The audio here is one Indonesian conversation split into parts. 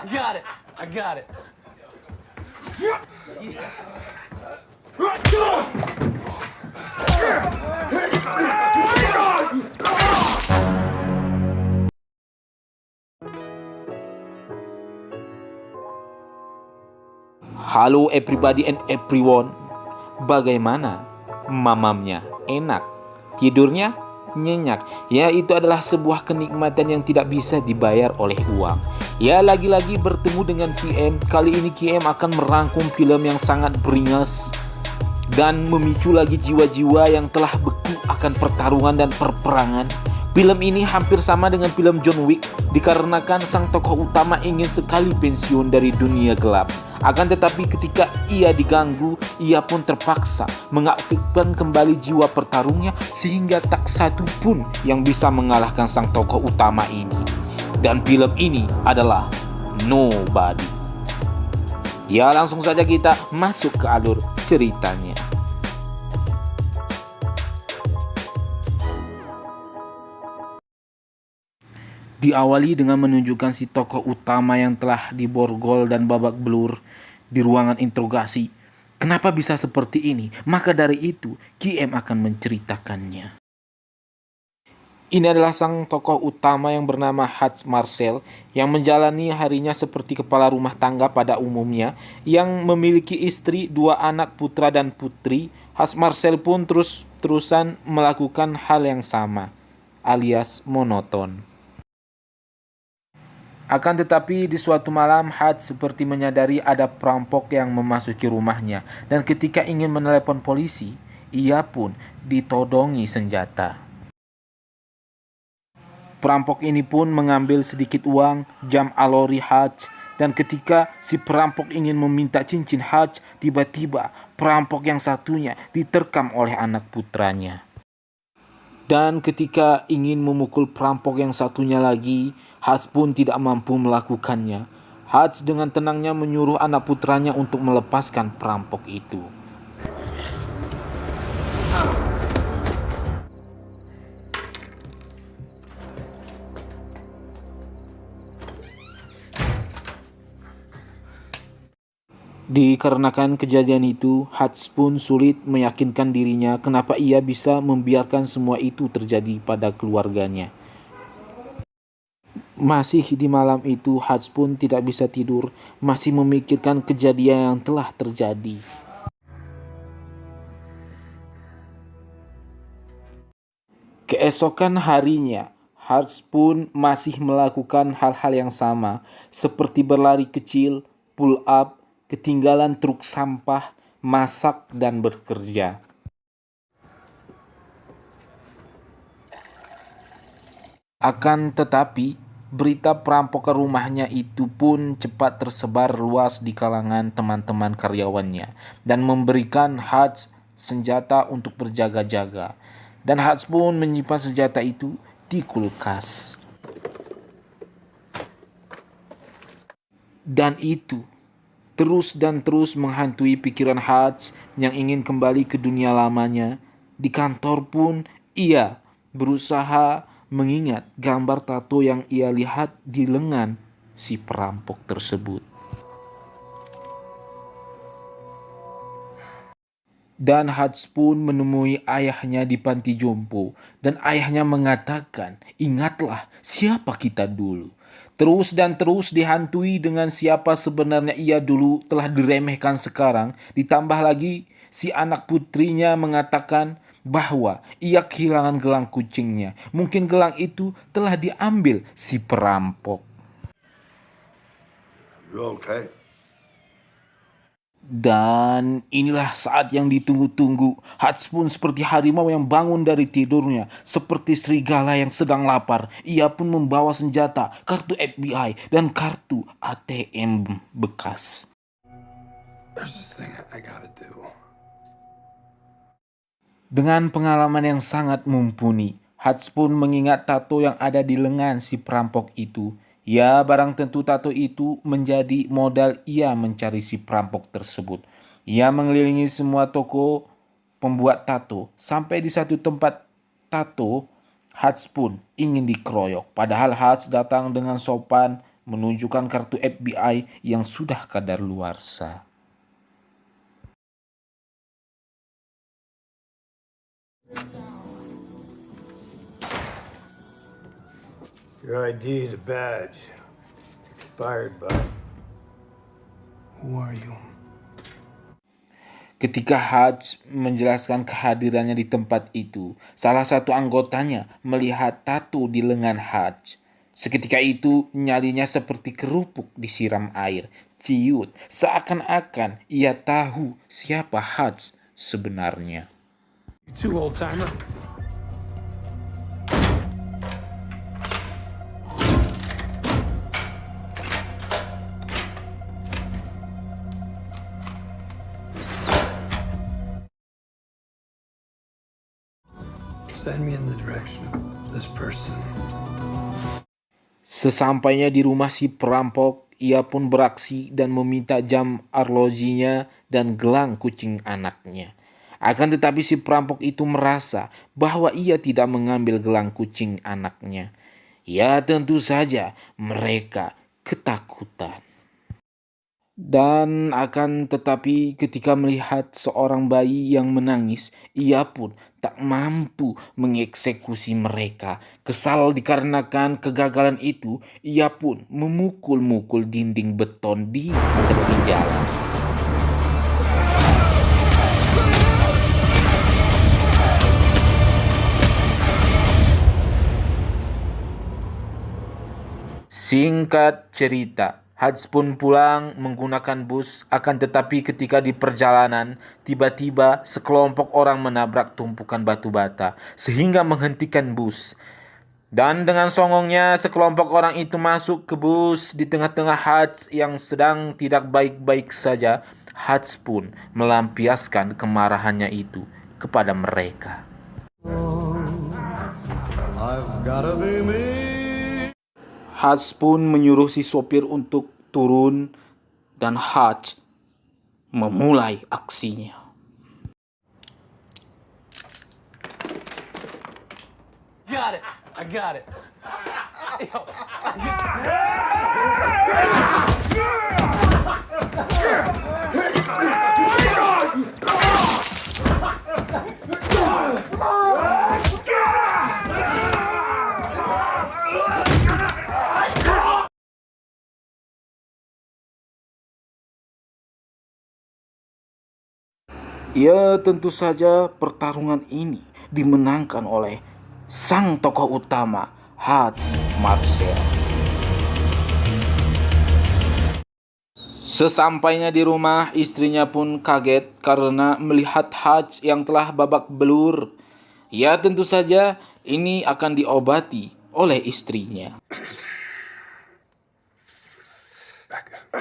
got it. I got it. Halo everybody and everyone. Bagaimana? Mamamnya enak, tidurnya nyenyak. Ya, itu adalah sebuah kenikmatan yang tidak bisa dibayar oleh uang. Ya, lagi-lagi bertemu dengan KM. Kali ini KM akan merangkum film yang sangat beringas dan memicu lagi jiwa-jiwa yang telah beku akan pertarungan dan perperangan. Film ini hampir sama dengan film John Wick dikarenakan sang tokoh utama ingin sekali pensiun dari dunia gelap. Akan tetapi ketika ia diganggu, ia pun terpaksa mengaktifkan kembali jiwa pertarungnya sehingga tak satu pun yang bisa mengalahkan sang tokoh utama ini. Dan film ini adalah Nobody. Ya, langsung saja kita masuk ke alur ceritanya. Diawali dengan menunjukkan si tokoh utama yang telah diborgol dan babak belur di ruangan interogasi. Kenapa bisa seperti ini? Maka dari itu, KM akan menceritakannya. Ini adalah sang tokoh utama yang bernama Hutch Marcel yang menjalani harinya seperti kepala rumah tangga pada umumnya yang memiliki istri, 2 anak putra dan putri. Hutch Marcel pun terus-terusan melakukan hal yang sama, alias monoton. Akan tetapi di suatu malam Hutch seperti menyadari ada perampok yang memasuki rumahnya dan ketika ingin menelepon polisi, ia pun ditodongi senjata. Perampok ini pun mengambil sedikit uang, jam alori Hutch, dan ketika si perampok ingin meminta cincin Hutch, tiba-tiba perampok yang satunya diterkam oleh anak putranya. Dan ketika ingin memukul perampok yang satunya lagi, Hutch pun tidak mampu melakukannya. Hutch dengan tenangnya menyuruh anak putranya untuk melepaskan perampok itu. Dikarenakan kejadian itu, Hutch pun sulit meyakinkan dirinya kenapa ia bisa membiarkan semua itu terjadi pada keluarganya. Masih di malam itu, Hutch pun tidak bisa tidur, masih memikirkan kejadian yang telah terjadi. Keesokan harinya, Hutch pun masih melakukan hal-hal yang sama, seperti berlari kecil, pull up, ketinggalan truk sampah, masak, dan bekerja. Akan tetapi, berita perampokan rumahnya itu pun cepat tersebar luas di kalangan teman-teman karyawannya dan memberikan Hutch senjata untuk berjaga-jaga. Dan Hutch pun menyimpan senjata itu di kulkas. Dan itu terus dan terus menghantui pikiran Hutch yang ingin kembali ke dunia lamanya. Di kantor pun ia berusaha mengingat gambar tato yang ia lihat di lengan si perampok tersebut. Dan Hutch pun menemui ayahnya di panti jompo dan ayahnya mengatakan, "Ingatlah siapa kita dulu." Terus dan terus dihantui dengan siapa sebenarnya ia dulu telah diremehkan sekarang. Ditambah lagi si anak putrinya mengatakan bahwa ia kehilangan gelang kucingnya. Mungkin gelang itu telah diambil si perampok. You okay? Dan inilah saat yang ditunggu-tunggu. Hutch pun seperti harimau yang bangun dari tidurnya, seperti serigala yang sedang lapar. Ia pun membawa senjata, kartu FBI, dan kartu ATM bekas. There's this thing I gotta do. Dengan pengalaman yang sangat mumpuni, Hutch pun mengingat tato yang ada di lengan si perampok itu. Ya, barang tentu tato itu menjadi modal ia mencari si perampok tersebut. Ia mengelilingi semua toko pembuat tato. Sampai di satu tempat tato, Hutch pun ingin dikeroyok. Padahal Hutch datang dengan sopan menunjukkan kartu FBI yang sudah kadaluarsa. Your ID is a badge. Expired, bud. Who are you? Ketika Hutch menjelaskan kehadirannya di tempat itu, salah satu anggotanya melihat tato di lengan Hutch. Seketika itu, nyalinya seperti kerupuk disiram air, ciut, seakan-akan ia tahu siapa Hutch sebenarnya. You too, old timer. Send me in the direction of this person. Sesampainya di rumah si perampok, ia pun beraksi dan meminta jam arlojinya dan gelang kucing anaknya. Akan tetapi si perampok itu merasa bahwa ia tidak mengambil gelang kucing anaknya. Ya tentu saja mereka ketakutan. Dan akan tetapi ketika melihat seorang bayi yang menangis, ia pun tak mampu mengeksekusi mereka. Kesal dikarenakan kegagalan itu, ia pun memukul-mukul dinding beton di tepi jalan. Singkat cerita, Hutch pun pulang menggunakan bus, akan tetapi ketika di perjalanan, tiba-tiba sekelompok orang menabrak tumpukan batu bata, sehingga menghentikan bus. Dan dengan songongnya, sekelompok orang itu masuk ke bus di tengah-tengah Hutch yang sedang tidak baik-baik saja. Hutch pun melampiaskan kemarahannya itu kepada mereka. I've gotta be me. Hutch pun menyuruh si sopir untuk turun dan Hutch memulai aksinya. Got it. I got it. Ya tentu saja pertarungan ini dimenangkan oleh sang tokoh utama, Hutch Marcel. Sesampainya di rumah, istrinya pun kaget karena melihat Hutch yang telah babak belur. Ya tentu saja ini akan diobati oleh istrinya. Back up.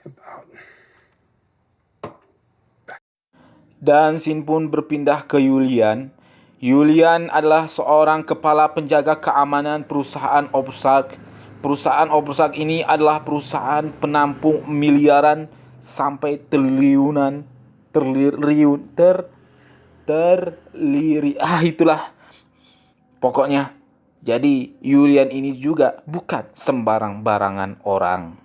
About. Dan scene pun berpindah ke Julian. Julian adalah seorang kepala penjaga keamanan perusahaan Ozark. Perusahaan Ozark ini adalah perusahaan penampung miliaran sampai triliunan itulah pokoknya. Jadi Julian ini juga bukan sembarang-barangan orang.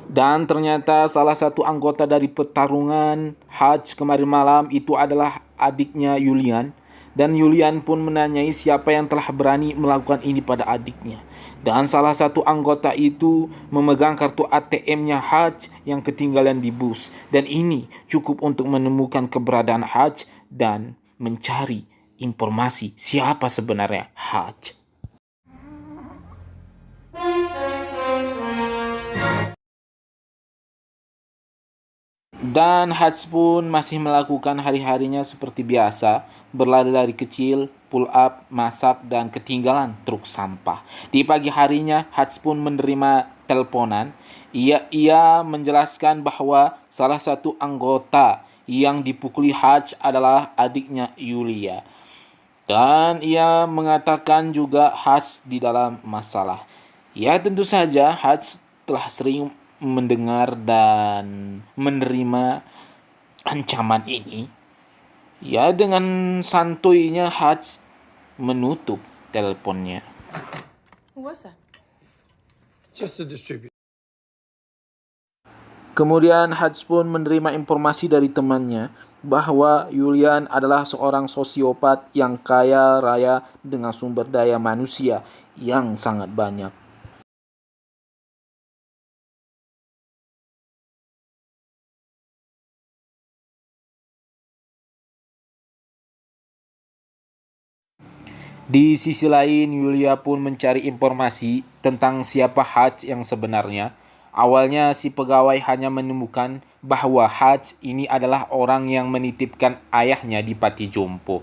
Dan ternyata salah satu anggota dari pertarungan Hutch kemarin malam itu adalah adiknya Julian. Dan Julian pun menanyai siapa yang telah berani melakukan ini pada adiknya. Dan salah satu anggota itu memegang kartu ATM-nya Hutch yang ketinggalan di bus. Dan ini cukup untuk menemukan keberadaan Hutch dan mencari informasi siapa sebenarnya Hutch. Dan Hutch pun masih melakukan hari-harinya seperti biasa, berlari-lari kecil, pull up, masak, dan ketinggalan truk sampah. Di pagi harinya, Hutch pun menerima teleponan. Ia menjelaskan bahwa salah satu anggota yang dipukuli Hutch adalah adiknya Julia. Dan ia mengatakan juga Hutch di dalam masalah. Ya tentu saja Hutch telah sering mendengar dan menerima ancaman ini. Ya dengan santuinya Hutch menutup teleponnya. Who was that? Just to distribute. Kemudian Hutch pun menerima informasi dari temannya bahwa Julian adalah seorang sosiopat yang kaya raya dengan sumber daya manusia yang sangat banyak. Di sisi lain, Yulia pun mencari informasi tentang siapa Hutch yang sebenarnya. Awalnya si pegawai hanya menemukan bahwa Hutch ini adalah orang yang menitipkan ayahnya di Pati Jompo.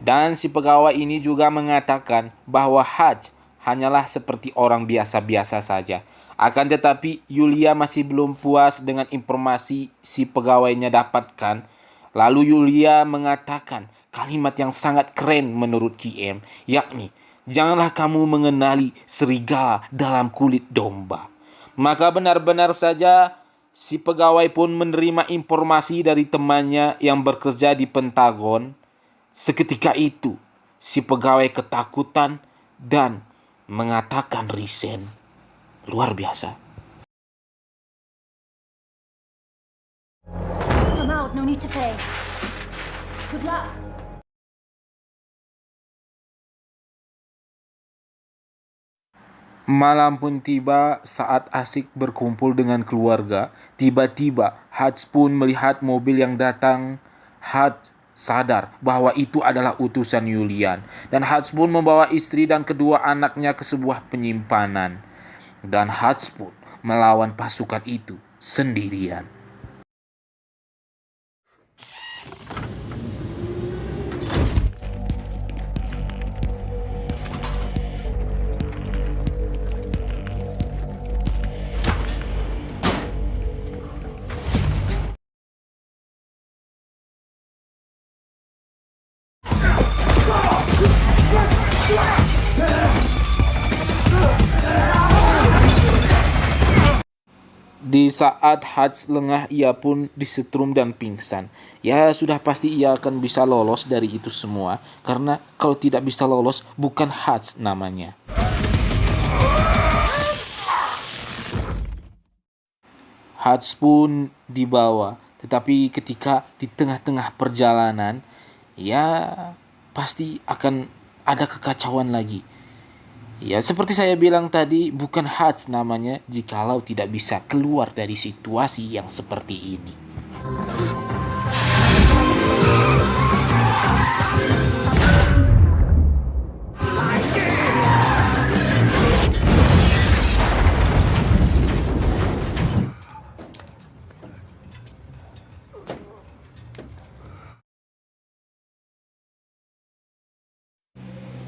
Dan si pegawai ini juga mengatakan bahwa Hutch hanyalah seperti orang biasa-biasa saja. Akan tetapi Yulia masih belum puas dengan informasi si pegawainya dapatkan. Lalu Yulia mengatakan kalimat yang sangat keren menurut QM, yakni, "Janganlah kamu mengenali serigala dalam kulit domba." Maka benar-benar saja si pegawai pun menerima informasi dari temannya yang bekerja di Pentagon. Seketika itu, si pegawai ketakutan dan mengatakan resign. Luar biasa. I'm out, no need to pay. Good luck. Malam pun tiba saat asik berkumpul dengan keluarga. Tiba-tiba Hutch pun melihat mobil yang datang. Hutch sadar bahwa itu adalah utusan Julian. Dan Hutch pun membawa istri dan kedua anaknya ke sebuah penyimpanan. Dan Hutch pun melawan pasukan itu sendirian. Di saat Hutch lengah, ia pun disetrum dan pingsan. Ya, sudah pasti ia akan bisa lolos dari itu semua. Karena kalau tidak bisa lolos, bukan Hutch namanya. Hutch pun dibawa. Tetapi ketika di tengah-tengah perjalanan, ya pasti akan ada kekacauan lagi. Ya, seperti saya bilang tadi, bukan Hutch namanya jikalau tidak bisa keluar dari situasi yang seperti ini.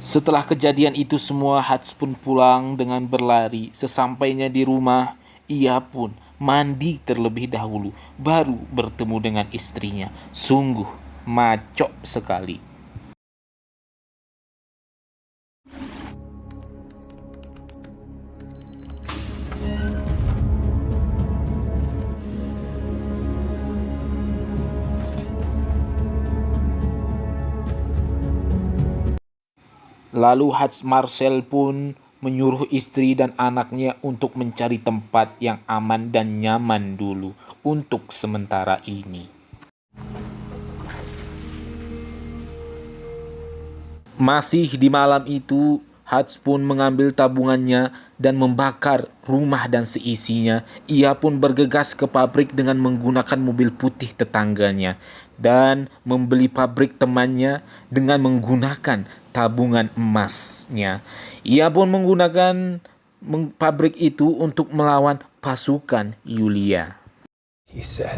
Setelah kejadian itu semua, Hutch pun pulang dengan berlari. Sesampainya di rumah, ia pun mandi terlebih dahulu, baru bertemu dengan istrinya. Sungguh maco sekali. Lalu Hutch Marcel pun menyuruh istri dan anaknya untuk mencari tempat yang aman dan nyaman dulu untuk sementara ini. Masih di malam itu, Hutch pun mengambil tabungannya dan membakar rumah dan seisinya. Ia pun bergegas ke pabrik dengan menggunakan mobil putih tetangganya dan membeli pabrik temannya dengan menggunakan tabungan emasnya. Ia pun menggunakan pabrik itu untuk melawan pasukan Yulia. He said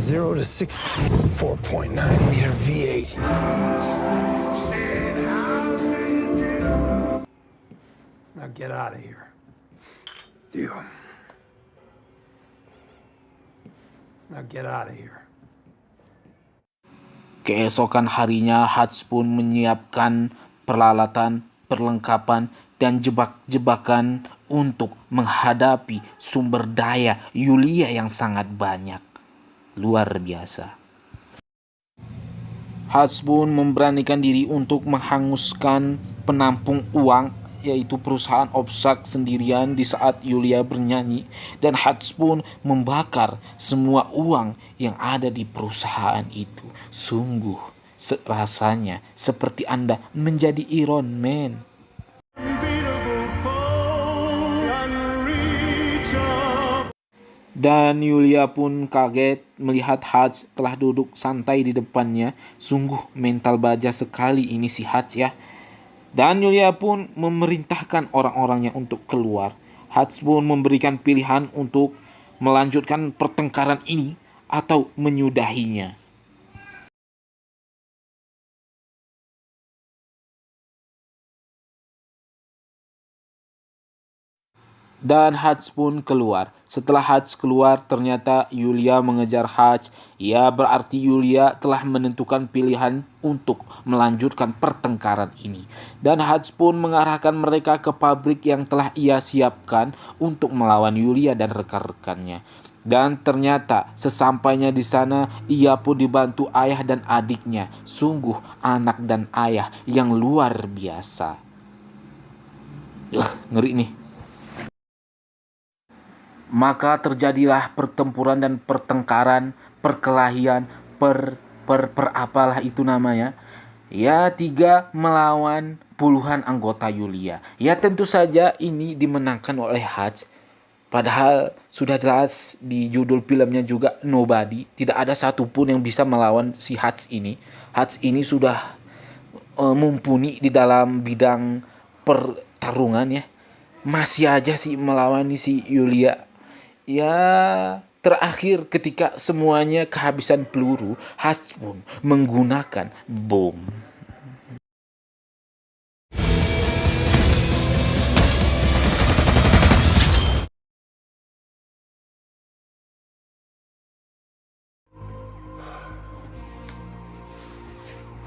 0 to 60, 4.9 liter V8. Now get out of here. Deal. Now get out of here. Keesokan harinya, Hutch pun menyiapkan peralatan, perlengkapan, dan jebak-jebakan untuk menghadapi sumber daya Yulia yang sangat banyak. Luar biasa. Hutch pun memberanikan diri untuk menghanguskan penampung uang yaitu perusahaan Obsak sendirian di saat Yulia bernyanyi, dan Hutch pun membakar semua uang yang ada di perusahaan itu. Sungguh rasanya seperti Anda menjadi Iron Man. Dan Yulia pun kaget melihat Hutch telah duduk santai di depannya. Sungguh mental baja sekali ini si Hutch ya. Dan Yulia pun memerintahkan orang-orangnya untuk keluar. Hutch pun memberikan pilihan untuk melanjutkan pertengkaran ini atau menyudahinya. Dan Hutch pun keluar. Setelah Hutch keluar, ternyata Yulia mengejar Hutch. Ya, berarti Yulia telah menentukan pilihan untuk melanjutkan pertengkaran ini. Dan Hutch pun mengarahkan mereka ke pabrik yang telah ia siapkan untuk melawan Yulia dan rekan-rekannya. Dan ternyata sesampainya di sana, ia pun dibantu ayah dan adiknya. Sungguh anak dan ayah yang luar biasa. Ngeri nih. Maka terjadilah pertempuran dan pertengkaran, perkelahian, apalah itu namanya. Ya, 3 melawan puluhan anggota Yulia. Ya, tentu saja ini dimenangkan oleh Hutch. Padahal sudah jelas di judul filmnya juga nobody. Tidak ada satupun yang bisa melawan si Hutch ini. Hutch ini sudah mumpuni di dalam bidang pertarungan ya. Masih aja sih melawan si Yulia. Ya, terakhir ketika semuanya kehabisan peluru, Hutch pun menggunakan bom.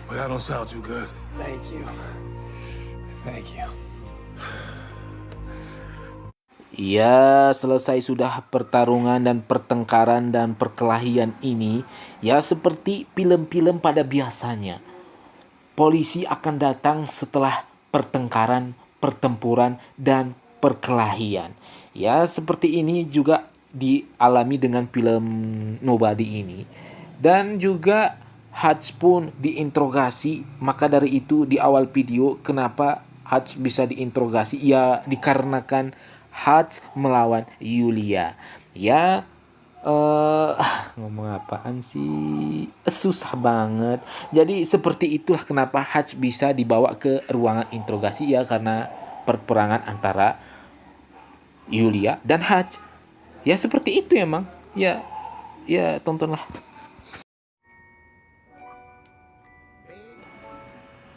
Well, that don't sound too good. Thank you. Thank you. Ya, selesai sudah pertarungan dan pertengkaran dan perkelahian ini. Ya, seperti film-film pada biasanya. Polisi akan datang setelah pertengkaran, pertempuran, dan perkelahian. Ya, seperti ini juga dialami dengan film Nobody ini. Dan juga Hutch pun diinterogasi. Maka dari itu di awal video kenapa Hutch bisa diinterogasi? Ya, dikarenakan Hutch melawan Yulia. Ya, ngomong apaan sih? Susah banget. Jadi seperti itulah kenapa Hutch bisa dibawa ke ruangan interogasi ya, karena perperangan antara Yulia dan Hutch. Ya seperti itu emang. Ya tontonlah.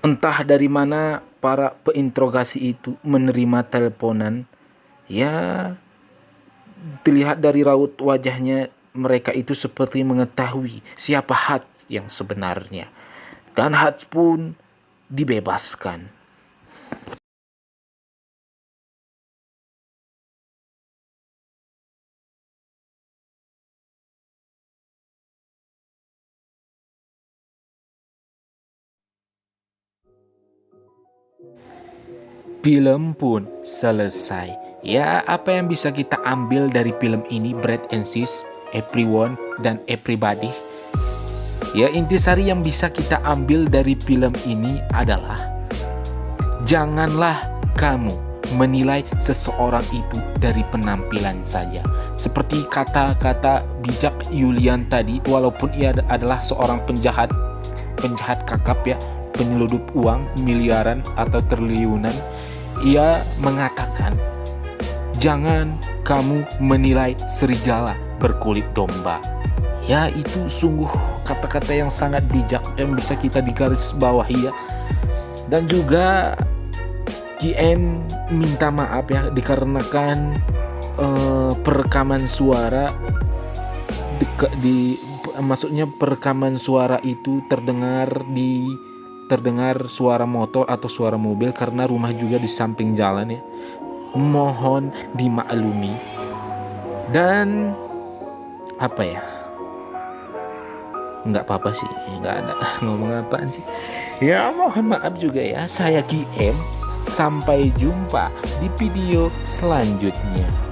Entah dari mana para peinterogasi itu menerima teleponan. Ya, terlihat dari raut wajahnya mereka itu seperti mengetahui siapa Hutch yang sebenarnya. Dan Hutch pun dibebaskan. Film pun selesai. Ya, apa yang bisa kita ambil dari film ini, Brad and Sis, Everyone, dan Everybody? Ya, intisari yang bisa kita ambil dari film ini adalah janganlah kamu menilai seseorang itu dari penampilan saja. Seperti kata-kata bijak Yulian tadi, walaupun ia adalah seorang penjahat kakap ya, penyeludup uang miliaran atau triliunan, ia mengatakan, jangan kamu menilai serigala berkulit domba. Ya, itu sungguh kata-kata yang sangat bijak yang bisa kita digarisbawahi ya. Dan juga GM minta maaf ya, dikarenakan perekaman suara maksudnya perekaman suara itu terdengar suara motor atau suara mobil karena rumah juga di samping jalan ya. Mohon dimaklumi. Dan apa ya? Nggak apa-apa sih, nggak ada ngomong apaan sih. Ya mohon maaf juga ya, saya GM Sampai jumpa di video selanjutnya.